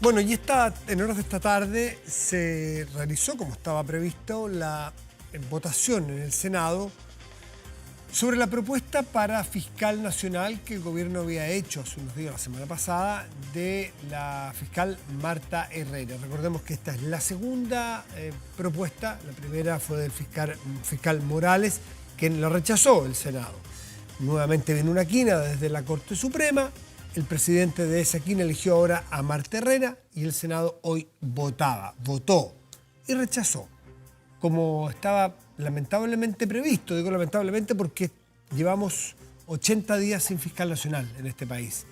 Bueno, en horas de esta tarde se realizó, como estaba previsto, la votación en el Senado sobre la propuesta para fiscal nacional que el gobierno había hecho hace unos días, la semana pasada, de la fiscal Marta Herrera. Recordemos que esta es la segunda propuesta. La primera fue del fiscal Morales, quien la rechazó el Senado. Nuevamente viene una quina desde la Corte Suprema. El presidente de esa quina eligió ahora a Marta Herrera y el Senado hoy votó y rechazó, como estaba lamentablemente previsto. Digo lamentablemente porque llevamos 80 días sin fiscal nacional en este país.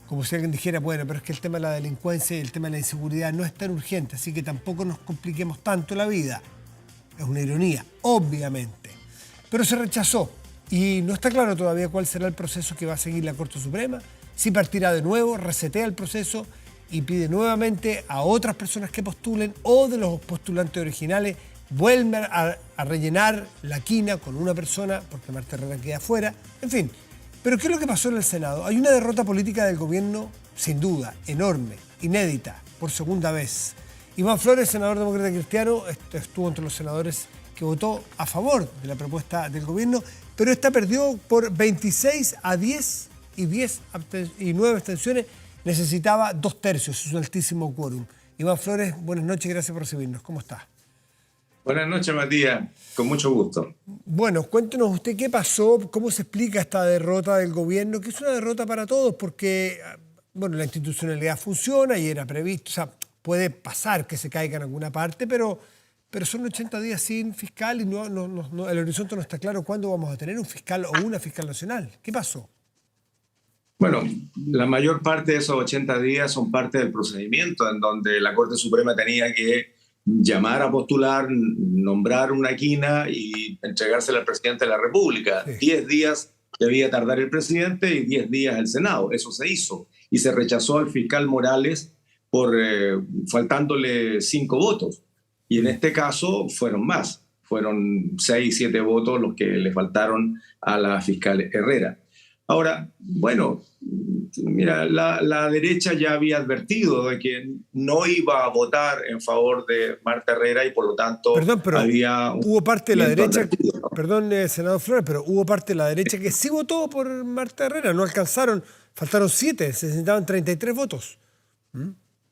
Como si alguien dijera, bueno, pero es que el tema de la delincuencia y el tema de la inseguridad no es tan urgente, así que tampoco nos compliquemos tanto la vida. Es una ironía, obviamente. Pero se rechazó y no está claro todavía cuál será el proceso que va a seguir la Corte Suprema. Si partirá de nuevo, resetea el proceso y pide nuevamente a otras personas que postulen, o de los postulantes originales vuelven a rellenar la quina con una persona, porque Marta Herrera queda fuera. En fin, pero ¿qué es lo que pasó en el Senado? Hay una derrota política del gobierno, sin duda, enorme, inédita, por segunda vez. Iván Flores, senador demócrata cristiano, estuvo entre los senadores que votó a favor de la propuesta del gobierno, pero esta perdió por 26-10 y 9 abstenciones. Necesitaba 2/3, es un altísimo quórum. Iván Flores, buenas noches, gracias por recibirnos. ¿Cómo está? Buenas noches, Matías. Con mucho gusto. Bueno, cuéntenos usted qué pasó, cómo se explica esta derrota del gobierno, que es una derrota para todos, porque bueno, la institucionalidad funciona y era previsto. O sea, puede pasar que se caiga en alguna parte, pero son 80 días sin fiscal y el horizonte no está claro cuándo vamos a tener un fiscal o una fiscal nacional. ¿Qué pasó? Bueno, la mayor parte de esos 80 días son parte del procedimiento en donde la Corte Suprema tenía que llamar a postular, nombrar una quina y entregársela al presidente de la República. Sí. 10 días debía tardar el presidente y 10 días el Senado. Eso se hizo. Y se rechazó al fiscal Morales por faltándole 5 votos. Y en este caso fueron más. Fueron 6, 7 votos los que le faltaron a la fiscal Herrera. Ahora, bueno, mira, la derecha ya había advertido de que no iba a votar en favor de Marta Herrera y por lo tanto pero había hubo parte de la derecha, advertido, ¿no? perdón, senador Flores, pero hubo parte de la derecha que sí votó por Marta Herrera, no alcanzaron, faltaron 7, se necesitaban 33 votos.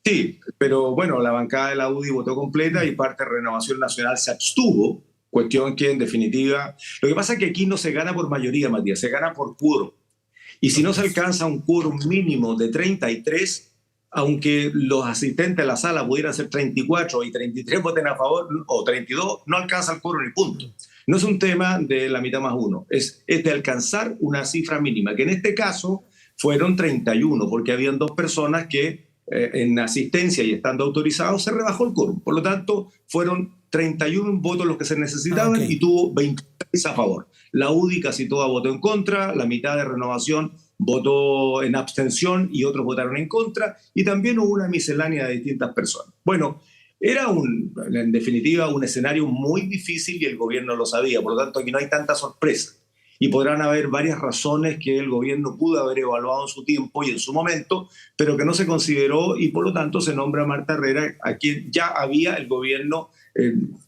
Sí, pero bueno, la bancada de la UDI votó completa y parte de Renovación Nacional se abstuvo, cuestión que en definitiva... Lo que pasa es que aquí no se gana por mayoría, Matías, se gana por quórum. Y si no se alcanza un quórum mínimo de 33, aunque los asistentes a la sala pudieran ser 34 y 33 voten a favor, o 32, no alcanza el quórum y punto. No es un tema de la mitad más uno, es de alcanzar una cifra mínima, que en este caso fueron 31, porque habían 2 personas que en asistencia y estando autorizados se rebajó el quórum. Por lo tanto, fueron 31 votos los que se necesitaban y tuvo 26 a favor. La UDI casi toda votó en contra, la mitad de Renovación votó en abstención y otros votaron en contra, y también hubo una miscelánea de distintas personas. Bueno, era en definitiva un escenario muy difícil y el gobierno lo sabía, por lo tanto aquí no hay tanta sorpresa. Y podrán haber varias razones que el gobierno pudo haber evaluado en su tiempo y en su momento, pero que no se consideró, y por lo tanto se nombra a Marta Herrera, a quien ya había el gobierno,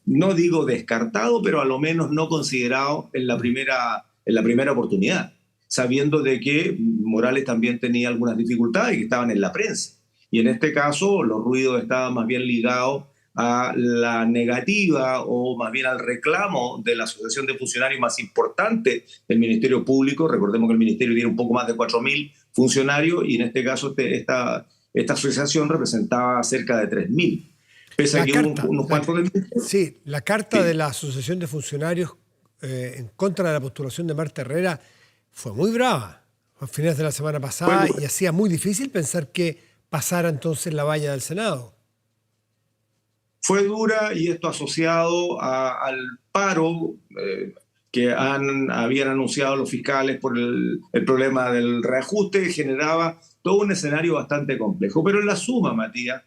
no digo descartado, pero a lo menos no considerado en la primera oportunidad, sabiendo de que Morales también tenía algunas dificultades y que estaban en la prensa. Y en este caso los ruidos estaban más bien ligados a la negativa o más bien al reclamo de la asociación de funcionarios más importante del Ministerio Público. Recordemos que el Ministerio tiene un poco más de 4.000 funcionarios y en este caso esta asociación representaba cerca de 3.000. Pese a que hubo unos cuantos de... Sí, la carta de la Asociación de Funcionarios en contra de la postulación de Marta Herrera fue muy brava a fines de la semana pasada y hacía muy difícil pensar que pasara entonces la valla del Senado. Fue dura, y esto asociado al paro que habían anunciado los fiscales por el problema del reajuste, generaba todo un escenario bastante complejo. Pero en la suma, Matías,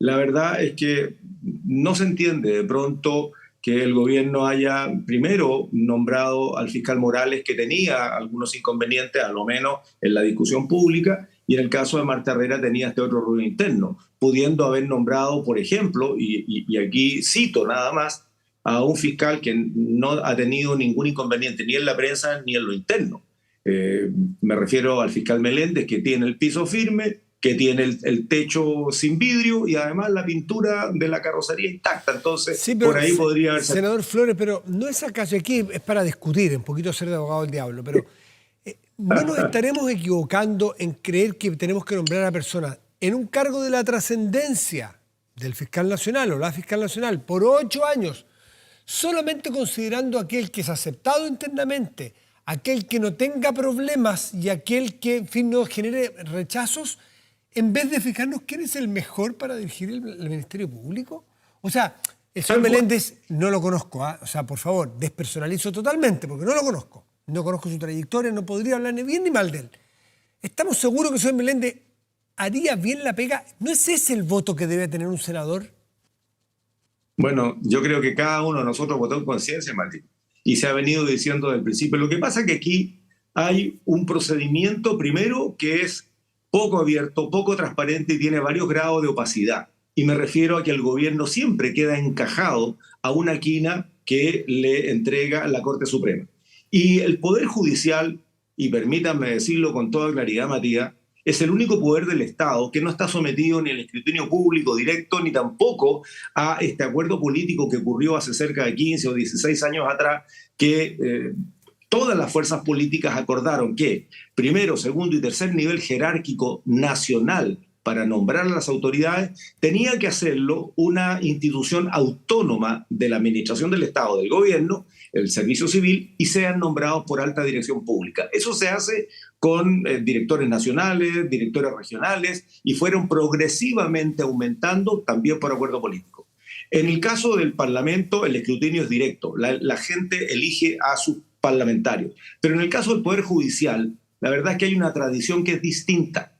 la verdad es que no se entiende de pronto que el gobierno haya primero nombrado al fiscal Morales, que tenía algunos inconvenientes, a lo menos en la discusión pública, y en el caso de Marta Herrera tenía este otro ruido interno, pudiendo haber nombrado, por ejemplo, y aquí cito nada más, a un fiscal que no ha tenido ningún inconveniente ni en la prensa ni en lo interno. Me refiero al fiscal Meléndez, que tiene el piso firme, que tiene el techo sin vidrio y además la pintura de la carrocería intacta. Entonces, Sí, pero por ahí podría haber... senador Flores, pero no es acaso, aquí es para discutir, un poquito ser de abogado del diablo, pero ¿no nos estaremos equivocando en creer que tenemos que nombrar a personas en un cargo de la trascendencia del fiscal nacional o la fiscal nacional por 8 años, solamente considerando aquel que es aceptado internamente, aquel que no tenga problemas y aquel que, en fin, no genere rechazos, en vez de fijarnos quién es el mejor para dirigir el Ministerio Público? O sea, el señor Meléndez no lo conozco, ¿eh? O sea, por favor, despersonalizo totalmente porque no lo conozco. No conozco su trayectoria, no podría hablar ni bien ni mal de él. ¿Estamos seguros que el señor Meléndez haría bien la pega? ¿No es ese el voto que debe tener un senador? Bueno, yo creo que cada uno de nosotros votó en conciencia, Martín, y se ha venido diciendo desde el principio. Lo que pasa es que aquí hay un procedimiento, primero, que es poco abierto, poco transparente y tiene varios grados de opacidad. Y me refiero a que el gobierno siempre queda encajado a una quina que le entrega la Corte Suprema. Y el Poder Judicial, y permítanme decirlo con toda claridad, Matías, es el único poder del Estado que no está sometido ni al escrutinio público directo, ni tampoco a este acuerdo político que ocurrió hace cerca de 15 o 16 años atrás, que todas las fuerzas políticas acordaron que primero, segundo y tercer nivel jerárquico nacional para nombrar a las autoridades, tenía que hacerlo una institución autónoma de la administración del Estado, del gobierno, el servicio civil, y sean nombrados por alta dirección pública. Eso se hace con directores nacionales, directores regionales, y fueron progresivamente aumentando también por acuerdo político. En el caso del Parlamento, el escrutinio es directo, la gente elige a sus parlamentarios. Pero en el caso del Poder Judicial, la verdad es que hay una tradición que es distinta.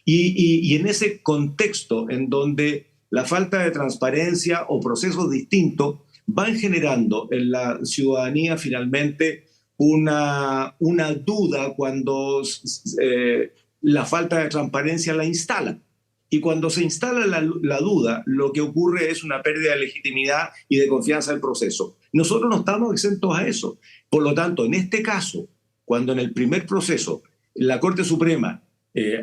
Y en ese contexto en donde la falta de transparencia o procesos distintos van generando en la ciudadanía finalmente una duda cuando la falta de transparencia la instala. Y cuando se instala la duda, lo que ocurre es una pérdida de legitimidad y de confianza del proceso. Nosotros no estamos exentos a eso. Por lo tanto, en este caso, cuando en el primer proceso la Corte Suprema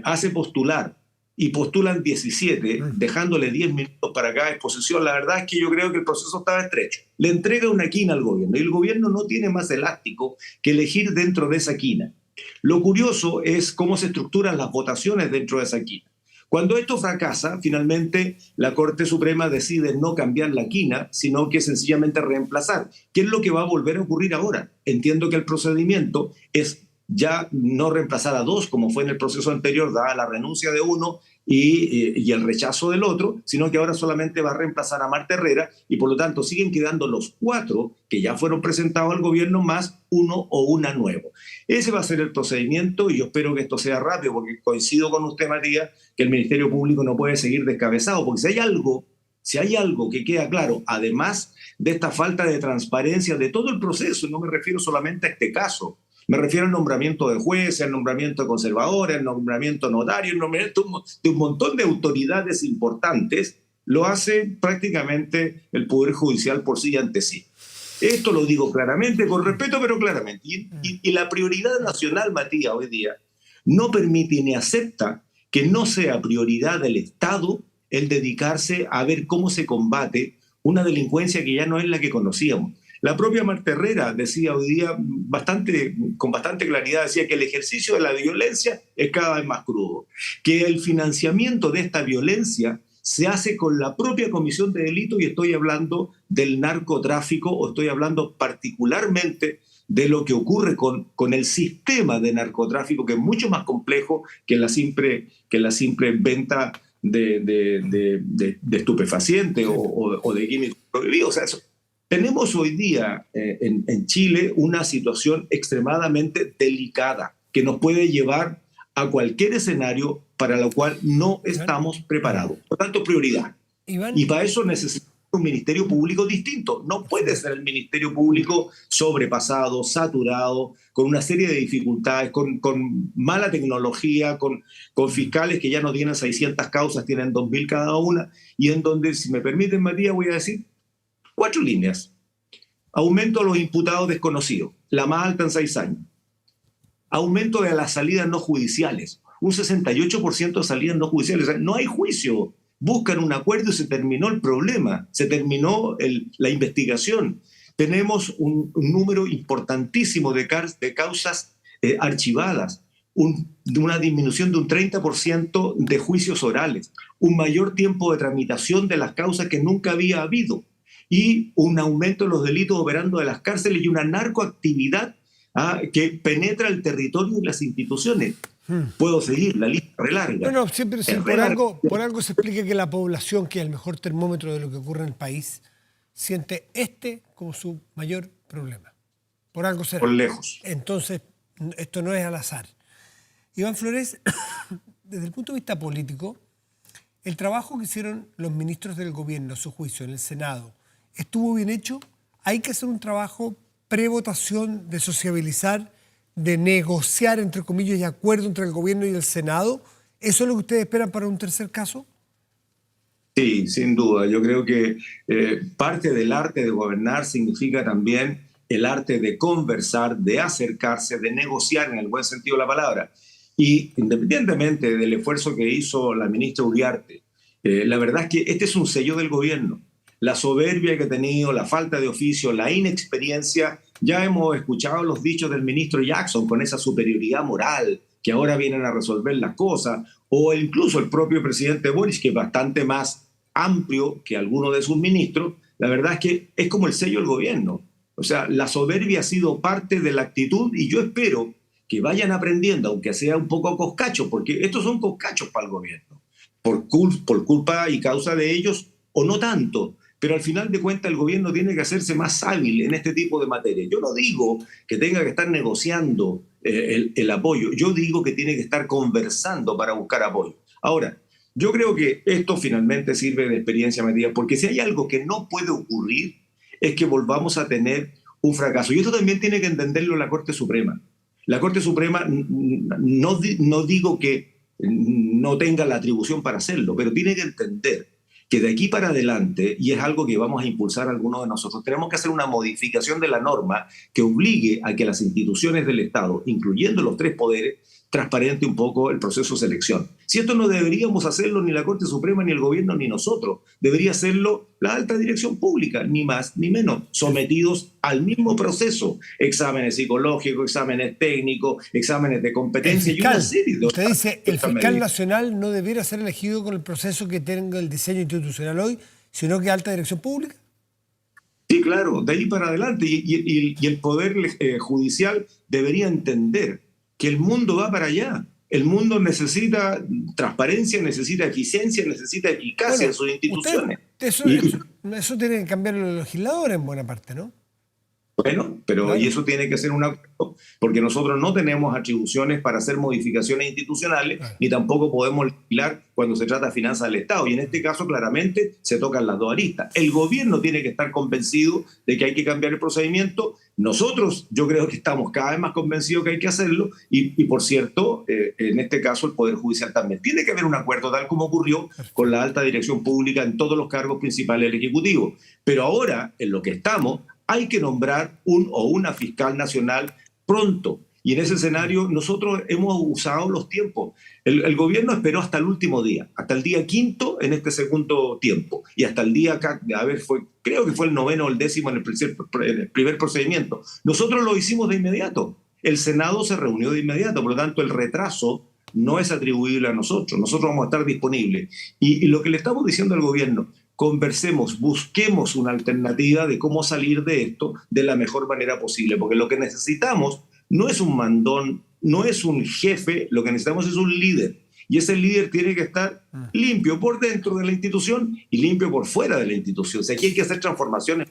hace postular y postulan 17, dejándole 10 minutos para cada exposición, la verdad es que yo creo que el proceso estaba estrecho. Le entrega una quina al gobierno y el gobierno no tiene más elástico que elegir dentro de esa quina. Lo curioso es cómo se estructuran las votaciones dentro de esa quina. Cuando esto fracasa, finalmente la Corte Suprema decide no cambiar la quina, sino que sencillamente reemplazar. ¿Qué es lo que va a volver a ocurrir ahora? Entiendo que el procedimiento es ya no reemplazar a dos, como fue en el proceso anterior, dada la renuncia de uno y el rechazo del otro, sino que ahora solamente va a reemplazar a Marta Herrera y por lo tanto siguen quedando los 4 que ya fueron presentados al gobierno más uno o una nuevo. Ese va a ser el procedimiento y yo espero que esto sea rápido porque coincido con usted, Matías, que el Ministerio Público no puede seguir descabezado porque si hay algo que queda claro, además de esta falta de transparencia de todo el proceso, no me refiero solamente a este caso, me refiero al nombramiento de jueces, al nombramiento de conservadores, al nombramiento de notarios, al nombramiento de un montón de autoridades importantes, lo hace prácticamente el Poder Judicial por sí y ante sí. Esto lo digo claramente, con respeto, pero claramente. Y la prioridad nacional, Matías, hoy día, no permite ni acepta que no sea prioridad del Estado el dedicarse a ver cómo se combate una delincuencia que ya no es la que conocíamos. La propia Marta Herrera decía hoy día con bastante claridad, decía que el ejercicio de la violencia es cada vez más crudo, que el financiamiento de esta violencia se hace con la propia comisión de delito y estoy hablando del narcotráfico o estoy hablando particularmente de lo que ocurre con el sistema de narcotráfico que es mucho más complejo que la simple venta de estupefacientes o de químicos prohibidos. O sea, tenemos hoy día en Chile una situación extremadamente delicada que nos puede llevar a cualquier escenario para lo cual no estamos preparados. Por tanto, prioridad. Iván, Y para eso necesitamos un ministerio público distinto. No puede ser el ministerio público sobrepasado, saturado, con una serie de dificultades, con mala tecnología, con fiscales que ya no tienen 600 causas, tienen 2.000 cada una, y en donde, si me permiten, Matías, voy a decir 4 líneas. Aumento a los imputados desconocidos, la más alta en 6 años. Aumento de las salidas no judiciales, un 68% de salidas no judiciales. O sea, no hay juicio. Buscan un acuerdo y se terminó el problema, se terminó la investigación. Tenemos un número importantísimo de causas archivadas, una disminución de un 30% de juicios orales, un mayor tiempo de tramitación de las causas que nunca había habido, y un aumento de los delitos operando de las cárceles y una narcoactividad que penetra el territorio y las instituciones. Puedo seguir, la lista re larga. No, siempre por algo se explica que la población, que es el mejor termómetro de lo que ocurre en el país, siente como su mayor problema. Por algo será. Por lejos. Entonces, esto no es al azar. Iván Flores, desde el punto de vista político, el trabajo que hicieron los ministros del gobierno, a su juicio, en el Senado, ¿estuvo bien hecho? Hay que hacer un trabajo prevotación de sociabilizar, de negociar, entre comillas, y acuerdo entre el gobierno y el Senado. ¿Eso es lo que ustedes esperan para un tercer caso? Sí, sin duda. Yo creo que parte del arte de gobernar significa también el arte de conversar, de acercarse, de negociar en el buen sentido de la palabra. Y independientemente del esfuerzo que hizo la ministra Uriarte, la verdad es que este es un sello del gobierno. La soberbia que ha tenido, la falta de oficio, la inexperiencia. Ya hemos escuchado los dichos del ministro Jackson con esa superioridad moral que ahora vienen a resolver las cosas, o incluso el propio presidente Boris, que es bastante más amplio que alguno de sus ministros. La verdad es que es como el sello del gobierno. O sea, la soberbia ha sido parte de la actitud, y yo espero que vayan aprendiendo, aunque sea un poco coscacho, porque estos son coscachos para el gobierno, por culpa y causa de ellos, o no tanto. Pero al final de cuentas el gobierno tiene que hacerse más hábil en este tipo de materia. Yo no digo que tenga que estar negociando el apoyo, yo digo que tiene que estar conversando para buscar apoyo. Ahora, yo creo que esto finalmente sirve de experiencia, Matías, porque si hay algo que no puede ocurrir es que volvamos a tener un fracaso. Y esto también tiene que entenderlo la Corte Suprema. La Corte Suprema, no digo que no tenga la atribución para hacerlo, pero tiene que entender que de aquí para adelante, y es algo que vamos a impulsar algunos de nosotros, tenemos que hacer una modificación de la norma que obligue a que las instituciones del Estado, incluyendo los 3 poderes, transparente un poco el proceso de selección. Si esto no deberíamos hacerlo ni la Corte Suprema, ni el gobierno, ni nosotros. Debería hacerlo la alta dirección pública, ni más ni menos, sometidos al mismo proceso. Exámenes psicológicos, exámenes técnicos, exámenes de competencia y una serie de otras. Usted dice, el fiscal nacional no debiera ser elegido con el proceso que tenga el diseño institucional hoy, sino que alta dirección pública. Sí, claro, de ahí para adelante. Y el Poder Judicial debería entender que el mundo va para allá. El mundo necesita transparencia, necesita eficiencia, necesita eficacia en sus instituciones. Eso tiene que cambiar los legisladores en buena parte, ¿no? Bueno, pero claro. Y eso tiene que ser un acuerdo, porque nosotros no tenemos atribuciones para hacer modificaciones institucionales, claro, ni tampoco podemos legislar cuando se trata de finanzas del Estado. Y en este caso, claramente, se tocan las 2 aristas. El gobierno tiene que estar convencido de que hay que cambiar el procedimiento. Nosotros, yo creo que estamos cada vez más convencidos que hay que hacerlo. Y por cierto, en este caso, el Poder Judicial también. Tiene que haber un acuerdo, tal como ocurrió con la alta dirección pública en todos los cargos principales del Ejecutivo. Pero ahora, en lo que estamos, hay que nombrar un o una fiscal nacional pronto. Y en ese escenario nosotros hemos usado los tiempos. El gobierno esperó hasta el último día, hasta el día 5º en este segundo tiempo. Y hasta el día, creo que fue el 9º o el 10º en el primer procedimiento. Nosotros lo hicimos de inmediato. El Senado se reunió de inmediato, por lo tanto el retraso no es atribuible a nosotros. Nosotros vamos a estar disponibles. Y lo que le estamos diciendo al gobierno, conversemos, busquemos una alternativa de cómo salir de esto de la mejor manera posible, porque lo que necesitamos no es un mandón, no es un jefe, lo que necesitamos es un líder. Y ese líder tiene que estar limpio por dentro de la institución y limpio por fuera de la institución. O sea, aquí hay que hacer transformaciones.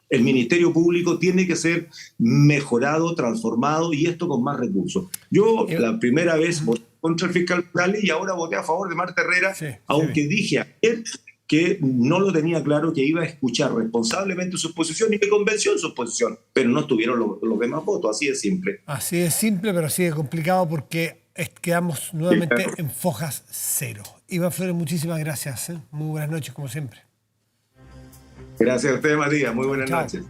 El Ministerio Público tiene que ser mejorado, transformado, y esto con más recursos. Yo la primera vez voté contra el fiscal Morales y ahora voté a favor de Marta Herrera, sí, aunque dije ayer que no lo tenía claro, que iba a escuchar responsablemente su exposición y me convenció en su exposición, pero no estuvieron los demás votos, así de simple. Así de simple, pero así de complicado porque quedamos nuevamente en fojas cero. Iván Flores, muchísimas gracias. Muy buenas noches, como siempre. Gracias a usted, Matías. Muy buenas Chao. noches.